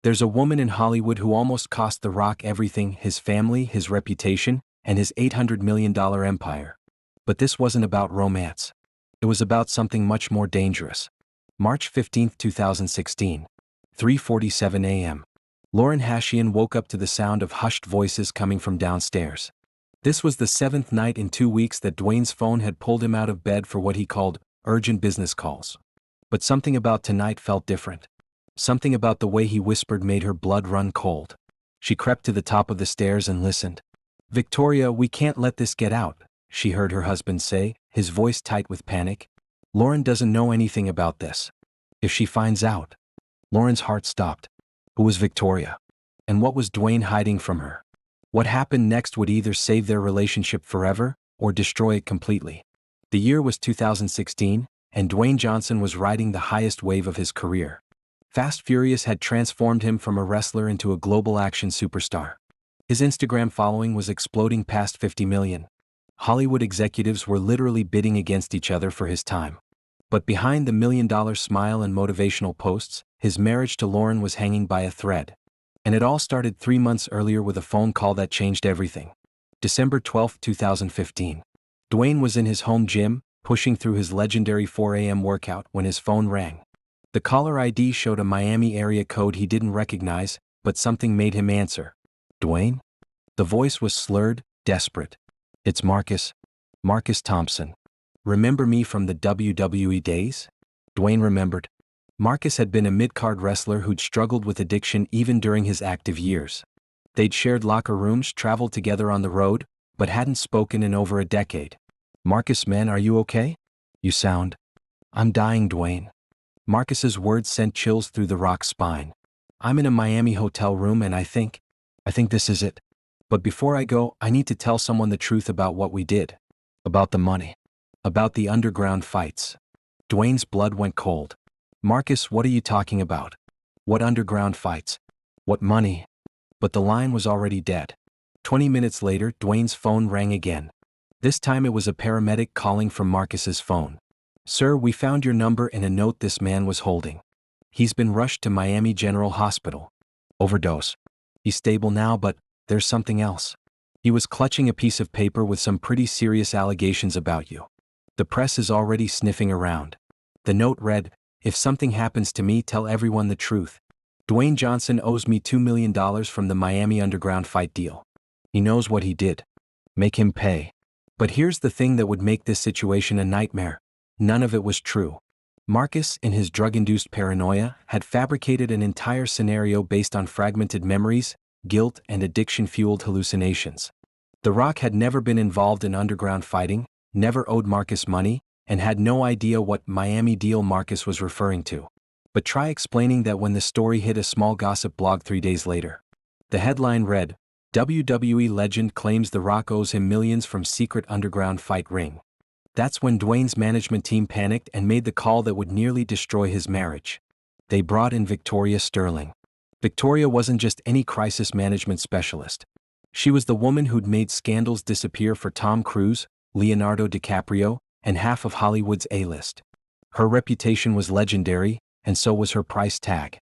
There's a woman in Hollywood who almost cost The Rock everything: his family, his reputation, and his $800 million empire. But this wasn't about romance. It was about something much more dangerous. March 15, 2016. 3:47 a.m. Lauren Hashian woke up to the sound of hushed voices coming from downstairs. This was the seventh night in 2 weeks that Dwayne's phone had pulled him out of bed for what he called urgent business calls. But something about tonight felt different. Something about the way he whispered made her blood run cold. She crept to the top of the stairs and listened. "Victoria, we can't let this get out," she heard her husband say, his voice tight with panic. "Lauren doesn't know anything about this. If she finds out..." Lauren's heart stopped. Who was Victoria? And what was Dwayne hiding from her? What happened next would either save their relationship forever or destroy it completely. The year was 2016, and Dwayne Johnson was riding the highest wave of his career. Fast Furious had transformed him from a wrestler into a global action superstar. His Instagram following was exploding past 50 million. Hollywood executives were literally bidding against each other for his time. But behind the $1 million smile and motivational posts, his marriage to Lauren was hanging by a thread. And it all started 3 months earlier with a phone call that changed everything. December 12, 2015. Dwayne was in his home gym, pushing through his legendary 4 a.m. workout when his phone rang. The caller ID showed a Miami area code he didn't recognize, but something made him answer. "Dwayne?" The voice was slurred, desperate. "It's Marcus. Marcus Thompson. Remember me from the WWE days?" Dwayne remembered. Marcus had been a mid-card wrestler who'd struggled with addiction even during his active years. They'd shared locker rooms, traveled together on the road, but hadn't spoken in over a decade. "Marcus, man, are you okay? You sound..." "I'm dying, Dwayne." Marcus's words sent chills through The Rock's spine. "I'm in a Miami hotel room and I think this is it. But before I go, I need to tell someone the truth about what we did. About the money. About the underground fights." Dwayne's blood went cold. "Marcus, what are you talking about? What underground fights? What money?" But the line was already dead. 20 minutes later, Dwayne's phone rang again. This time it was a paramedic calling from Marcus's phone. "Sir, we found your number in a note this man was holding. He's been rushed to Miami General Hospital. Overdose. He's stable now, but there's something else. He was clutching a piece of paper with some pretty serious allegations about you. The press is already sniffing around." The note read, "If something happens to me, tell everyone the truth. Dwayne Johnson owes me $2 million from the Miami underground fight deal. He knows what he did. Make him pay." But here's the thing that would make this situation a nightmare. None of it was true. Marcus, in his drug-induced paranoia, had fabricated an entire scenario based on fragmented memories, guilt, and addiction-fueled hallucinations. The Rock had never been involved in underground fighting, never owed Marcus money, and had no idea what Miami deal Marcus was referring to. But try explaining that when the story hit a small gossip blog 3 days later. The headline read, "WWE legend claims The Rock owes him millions from secret underground fight ring." That's when Dwayne's management team panicked and made the call that would nearly destroy his marriage. They brought in Victoria Sterling. Victoria wasn't just any crisis management specialist. She was the woman who'd made scandals disappear for Tom Cruise, Leonardo DiCaprio, and half of Hollywood's A-list. Her reputation was legendary, and so was her price tag.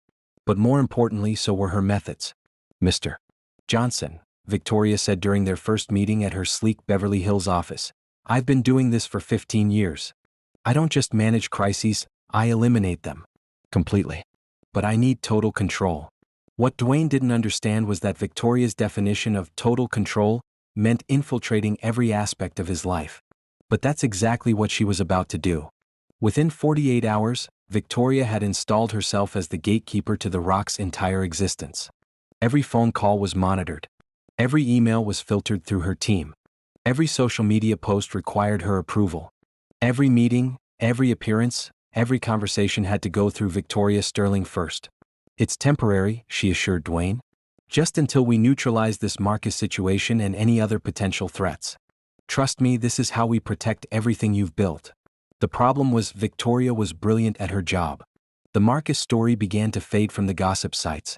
But more importantly, so were her methods. "Mr. Johnson," Victoria said during their first meeting at her sleek Beverly Hills office, "I've been doing this for 15 years. I don't just manage crises, I eliminate them. Completely. But I need total control." What Dwayne didn't understand was that Victoria's definition of total control meant infiltrating every aspect of his life. But that's exactly what she was about to do. Within 48 hours, Victoria had installed herself as the gatekeeper to The Rock's entire existence. Every phone call was monitored. Every email was filtered through her team. Every social media post required her approval. Every meeting, every appearance, every conversation had to go through Victoria Sterling first. "It's temporary," she assured Dwayne. "Just until we neutralize this Marcus situation and any other potential threats. Trust me, this is how we protect everything you've built." The problem was Victoria was brilliant at her job. The Marcus story began to fade from the gossip sites.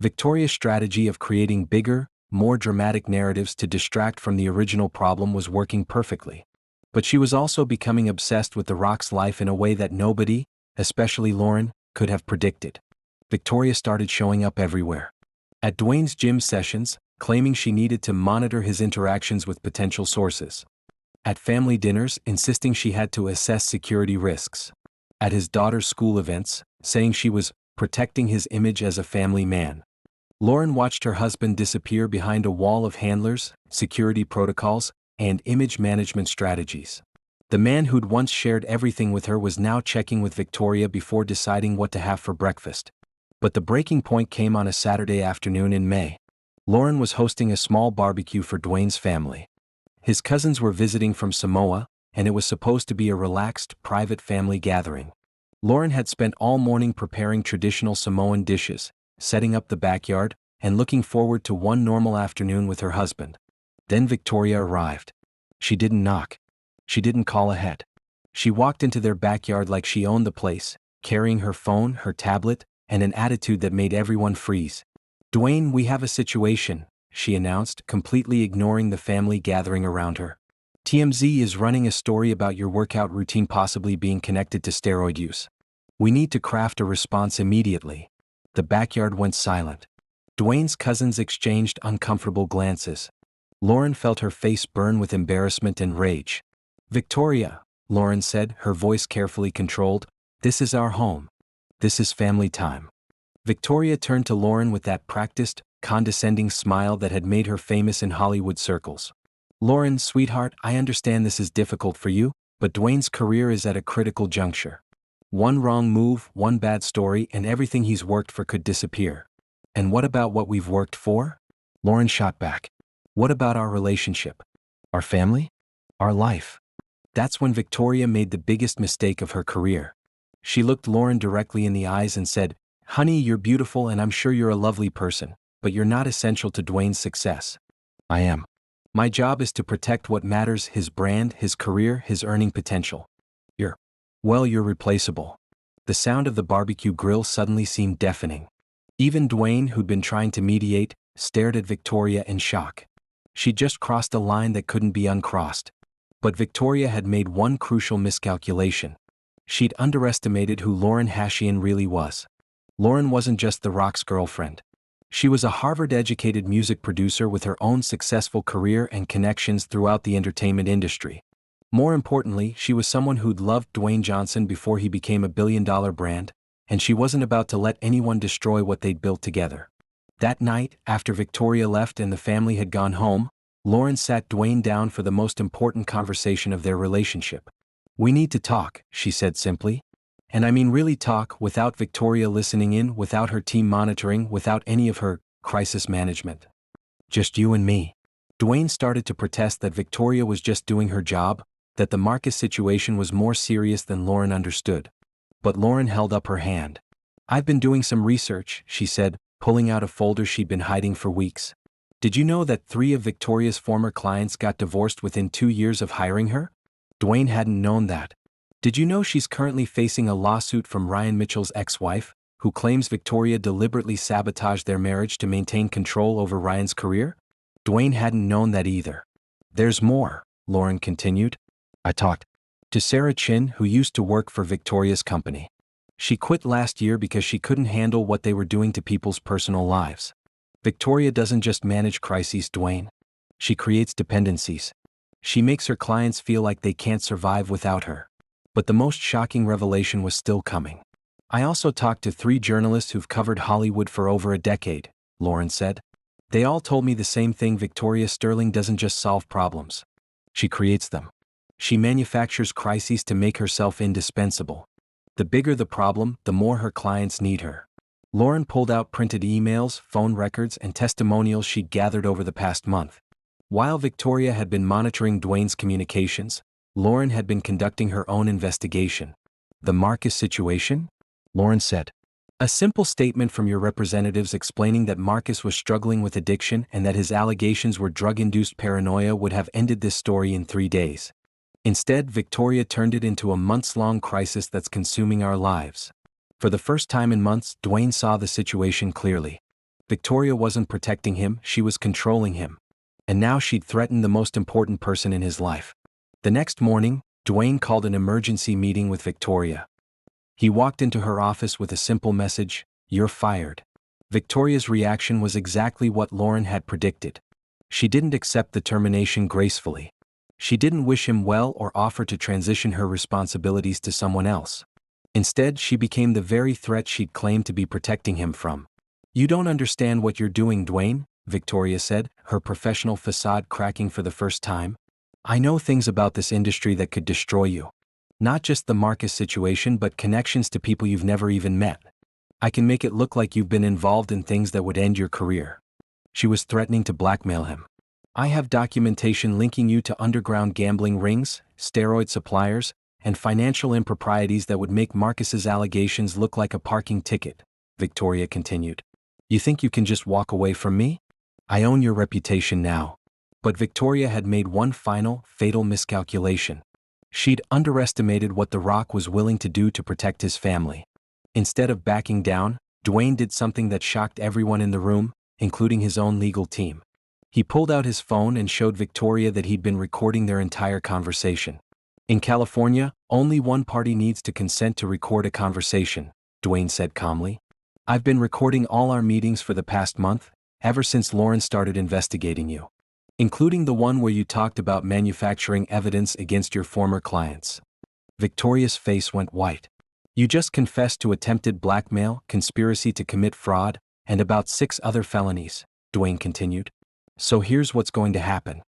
Victoria's strategy of creating bigger, more dramatic narratives to distract from the original problem was working perfectly. But she was also becoming obsessed with The Rock's life in a way that nobody, especially Lauren, could have predicted. Victoria started showing up everywhere. At Dwayne's gym sessions, claiming she needed to monitor his interactions with potential sources. At family dinners, insisting she had to assess security risks. At his daughter's school events, saying she was protecting his image as a family man. Lauren watched her husband disappear behind a wall of handlers, security protocols, and image management strategies. The man who'd once shared everything with her was now checking with Victoria before deciding what to have for breakfast. But the breaking point came on a Saturday afternoon in May. Lauren was hosting a small barbecue for Dwayne's family. His cousins were visiting from Samoa, and it was supposed to be a relaxed, private family gathering. Lauren had spent all morning preparing traditional Samoan dishes, setting up the backyard, and looking forward to one normal afternoon with her husband. Then Victoria arrived. She didn't knock. She didn't call ahead. She walked into their backyard like she owned the place, carrying her phone, her tablet, and an attitude that made everyone freeze. "Dwayne, we have a situation," she announced, completely ignoring the family gathering around her. "TMZ is running a story about your workout routine possibly being connected to steroid use. We need to craft a response immediately." The backyard went silent. Dwayne's cousins exchanged uncomfortable glances. Lauren felt her face burn with embarrassment and rage. "Victoria," Lauren said, her voice carefully controlled, "this is our home. This is family time." Victoria turned to Lauren with that practiced, condescending smile that had made her famous in Hollywood circles. "Lauren, sweetheart, I understand this is difficult for you, but Dwayne's career is at a critical juncture. One wrong move, one bad story, and everything he's worked for could disappear." "And what about what we've worked for?" Lauren shot back. "What about our relationship? Our family? Our life?" That's when Victoria made the biggest mistake of her career. She looked Lauren directly in the eyes and said, "Honey, you're beautiful and I'm sure you're a lovely person, but you're not essential to Dwayne's success." "I am. My job is to protect what matters: his brand, his career, his earning potential. You're replaceable." The sound of the barbecue grill suddenly seemed deafening. Even Dwayne, who'd been trying to mediate, stared at Victoria in shock. She'd just crossed a line that couldn't be uncrossed. But Victoria had made one crucial miscalculation. She'd underestimated who Lauren Hashian really was. Lauren wasn't just The Rock's girlfriend. She was a Harvard-educated music producer with her own successful career and connections throughout the entertainment industry. More importantly, she was someone who'd loved Dwayne Johnson before he became a billion-dollar brand, and she wasn't about to let anyone destroy what they'd built together. That night, after Victoria left and the family had gone home, Lauren sat Dwayne down for the most important conversation of their relationship. "We need to talk," she said simply. "And I mean really talk, without Victoria listening in, without her team monitoring, without any of her crisis management. Just you and me." Dwayne started to protest that Victoria was just doing her job, that the Marcus situation was more serious than Lauren understood. But Lauren held up her hand. "I've been doing some research," she said, pulling out a folder she'd been hiding for weeks. "Did you know that 3 of Victoria's former clients got divorced within 2 years of hiring her?" Dwayne hadn't known that. "Did you know she's currently facing a lawsuit from Ryan Mitchell's ex-wife, who claims Victoria deliberately sabotaged their marriage to maintain control over Ryan's career?" Dwayne hadn't known that either. "There's more," Lauren continued. "I talked to Sarah Chin, who used to work for Victoria's company. She quit last year because she couldn't handle what they were doing to people's personal lives. Victoria doesn't just manage crises, Dwayne. She creates dependencies. She makes her clients feel like they can't survive without her." But the most shocking revelation was still coming. "I also talked to 3 journalists who've covered Hollywood for over a decade," Lauren said. "They all told me the same thing: Victoria Sterling doesn't just solve problems. She creates them. She manufactures crises to make herself indispensable. The bigger the problem, the more her clients need her." Lauren pulled out printed emails, phone records, and testimonials she'd gathered over the past month. While Victoria had been monitoring Dwayne's communications, Lauren had been conducting her own investigation. "The Marcus situation?" Lauren said. "A simple statement from your representatives explaining that Marcus was struggling with addiction and that his allegations were drug-induced paranoia would have ended this story in 3 days. Instead, Victoria turned it into a months-long crisis that's consuming our lives." For the first time in months, Dwayne saw the situation clearly. Victoria wasn't protecting him, she was controlling him. And now she'd threatened the most important person in his life. The next morning, Dwayne called an emergency meeting with Victoria. He walked into her office with a simple message: "You're fired." Victoria's reaction was exactly what Lauren had predicted. She didn't accept the termination gracefully. She didn't wish him well or offer to transition her responsibilities to someone else. Instead, she became the very threat she'd claimed to be protecting him from. "You don't understand what you're doing, Dwayne," Victoria said, her professional facade cracking for the first time. "I know things about this industry that could destroy you. Not just the Marcus situation, but connections to people you've never even met. I can make it look like you've been involved in things that would end your career." She was threatening to blackmail him. "I have documentation linking you to underground gambling rings, steroid suppliers, and financial improprieties that would make Marcus's allegations look like a parking ticket," Victoria continued. "You think you can just walk away from me? I own your reputation now." But Victoria had made one final, fatal miscalculation. She'd underestimated what The Rock was willing to do to protect his family. Instead of backing down, Dwayne did something that shocked everyone in the room, including his own legal team. He pulled out his phone and showed Victoria that he'd been recording their entire conversation. "In California, only one party needs to consent to record a conversation," Dwayne said calmly. "I've been recording all our meetings for the past month, ever since Lauren started investigating you. Including the one where you talked about manufacturing evidence against your former clients." Victoria's face went white. "You just confessed to attempted blackmail, conspiracy to commit fraud, and about 6 other felonies," Dwayne continued. "So here's what's going to happen.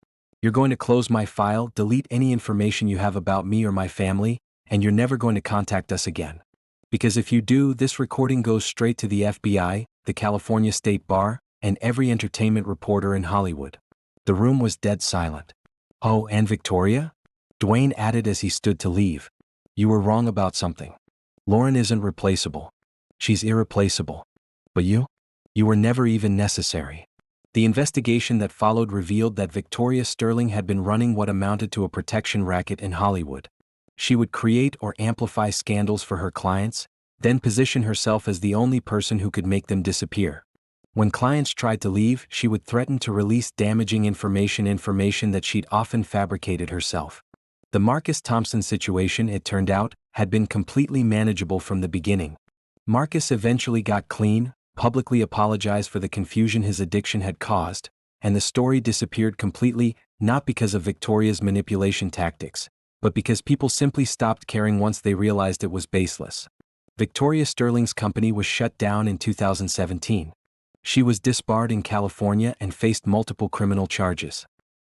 You're going to close my file, delete any information you have about me or my family, and you're never going to contact us again. Because if you do, this recording goes straight to the FBI, the California State Bar, and every entertainment reporter in Hollywood." The room was dead silent. "Oh, and Victoria?" Dwayne added as he stood to leave. "You were wrong about something. Lauren isn't replaceable. She's irreplaceable. But you? You were never even necessary." The investigation that followed revealed that Victoria Sterling had been running what amounted to a protection racket in Hollywood. She would create or amplify scandals for her clients, then position herself as the only person who could make them disappear. When clients tried to leave, she would threaten to release damaging information that she'd often fabricated herself. The Marcus Thompson situation, it turned out, had been completely manageable from the beginning. Marcus eventually got clean, publicly apologized for the confusion his addiction had caused, and the story disappeared completely, not because of Victoria's manipulation tactics, but because people simply stopped caring once they realized it was baseless. Victoria Sterling's company was shut down in 2017. She was disbarred in California and faced multiple criminal charges.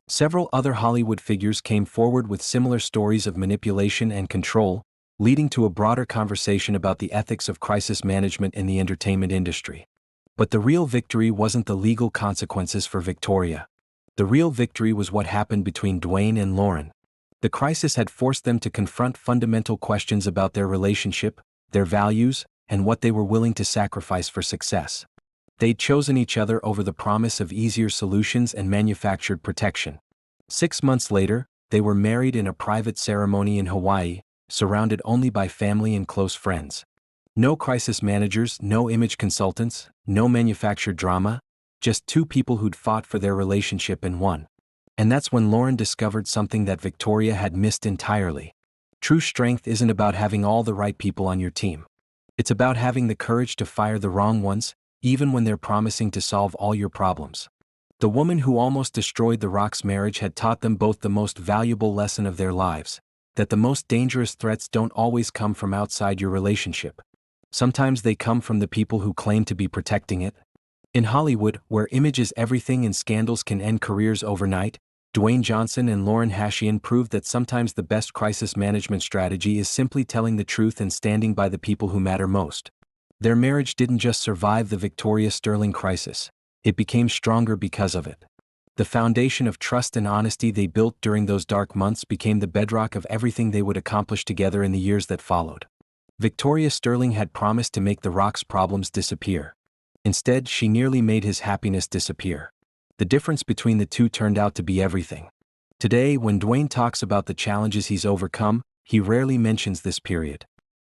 Several other Hollywood figures came forward with similar stories of manipulation and control, leading to a broader conversation about the ethics of crisis management in the entertainment industry. But the real victory wasn't the legal consequences for Victoria. The real victory was what happened between Dwayne and Lauren. The crisis had forced them to confront fundamental questions about their relationship, their values, and what they were willing to sacrifice for success. They'd chosen each other over the promise of easier solutions and manufactured protection. 6 months later, they were married in a private ceremony in Hawaii, surrounded only by family and close friends. No crisis managers, no image consultants, no manufactured drama, just 2 people who'd fought for their relationship and won. And that's when Lauren discovered something that Victoria had missed entirely. True strength isn't about having all the right people on your team. It's about having the courage to fire the wrong ones, even when they're promising to solve all your problems. The woman who almost destroyed The Rock's marriage had taught them both the most valuable lesson of their lives: that the most dangerous threats don't always come from outside your relationship. Sometimes they come from the people who claim to be protecting it. In Hollywood, where image is everything and scandals can end careers overnight, Dwayne Johnson and Lauren Hashian proved that sometimes the best crisis management strategy is simply telling the truth and standing by the people who matter most. Their marriage didn't just survive the Victoria Sterling crisis, it became stronger because of it. The foundation of trust and honesty they built during those dark months became the bedrock of everything they would accomplish together in the years that followed. Victoria Sterling had promised to make The Rock's problems disappear. Instead, she nearly made his happiness disappear. The difference between the two turned out to be everything. Today, when Dwayne talks about the challenges he's overcome, he rarely mentions this period.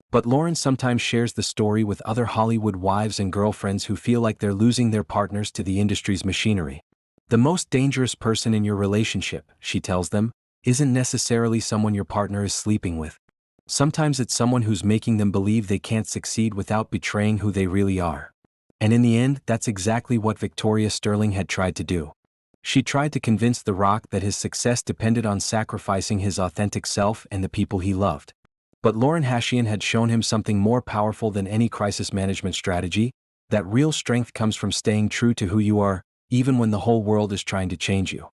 But Lauren sometimes shares the story with other Hollywood wives and girlfriends who feel like they're losing their partners to the industry's machinery. The most dangerous person in your relationship, she tells them, isn't necessarily someone your partner is sleeping with. Sometimes it's someone who's making them believe they can't succeed without betraying who they really are. And in the end, that's exactly what Victoria Sterling had tried to do. She tried to convince The Rock that his success depended on sacrificing his authentic self and the people he loved. But Lauren Hashian had shown him something more powerful than any crisis management strategy, that real strength comes from staying true to who you are, even when the whole world is trying to change you.